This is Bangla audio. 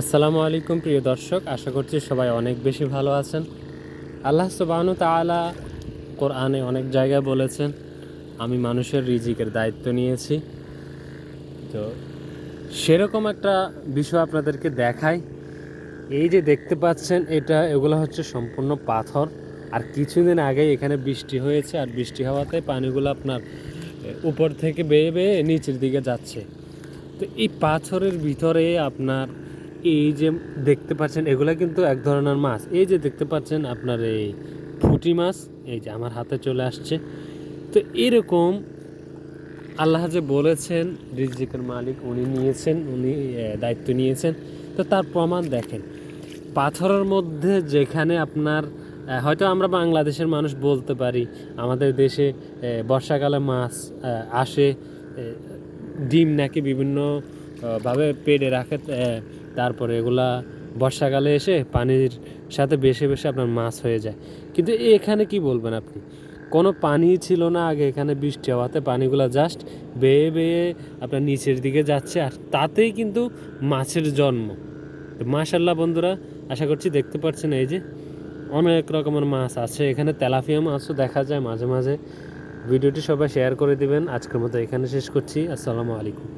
আসসালামু আলাইকুম প্রিয় দর্শক, আশা করছি সবাই অনেক বেশি ভালো আছেন। আল্লাহ সুবহানাহু ওয়া তাআলা কোরআনে অনেক জায়গায় বলেছেন, আমি মানুষের রিজিকের দায়িত্ব নিয়েছি। তো সেরকম একটা বিষয় আপনাদেরকে দেখাই। এই যে দেখতে পাচ্ছেন, এগুলো হচ্ছে সম্পূর্ণ পাথর। আর কিছুদিন আগেই এখানে বৃষ্টি হয়েছে, আর বৃষ্টি হওয়াতে পানিগুলো আপনার উপর থেকে বেয়ে বেয়ে নিচের দিকে যাচ্ছে। তো এই পাথরের ভিতরে আপনার এই যে দেখতে পাচ্ছেন, এগুলো কিন্তু এক ধরনের মাছ। এই যে দেখতে পাচ্ছেন আপনার এই পুঁটি মাছ, এই যে আমার হাতে চলে আসছে। তো এরকম আল্লাহ যে বলেছেন রিজিকের মালিক উনি নিয়েছেন, উনি দায়িত্ব নিয়েছেন। তো তার প্রমাণ দেখেন, পাথরের মধ্যে যেখানে আপনার হয়তো আমরা বাংলাদেশের মানুষ বলতে পারি আমাদের দেশে বর্ষাকালে মাছ আসে, ডিম নাকি বিভিন্ন ভাবে পেড়ে রাখে, তারপরে এগুলা বর্ষাকালে এসে পানির সাথে বেশি বেশি আপনার মাছ হয়ে যায়। কিন্তু এখানে কি বলবেন আপনি, কোনো পানি ছিল না আগে, এখানে বৃষ্টি হওয়াতে পানিগুলো জাস্ট বেয়ে বেয়ে আপনার নিচের দিকে যাচ্ছে, আর তাতেই কিন্তু মাছের জন্ম। তো মাশাল্লাহ বন্ধুরা, আশা করছি দেখতে পাচ্ছেন এই যে অনেক রকমের মাছ আছে এখানে, তেলাপিয়া মাছও দেখা যায় মাঝে মাঝে। ভিডিওটি সবাই শেয়ার করে দিবেন। আজকের মতো এখানে শেষ করছি। আসসালামু আলাইকুম।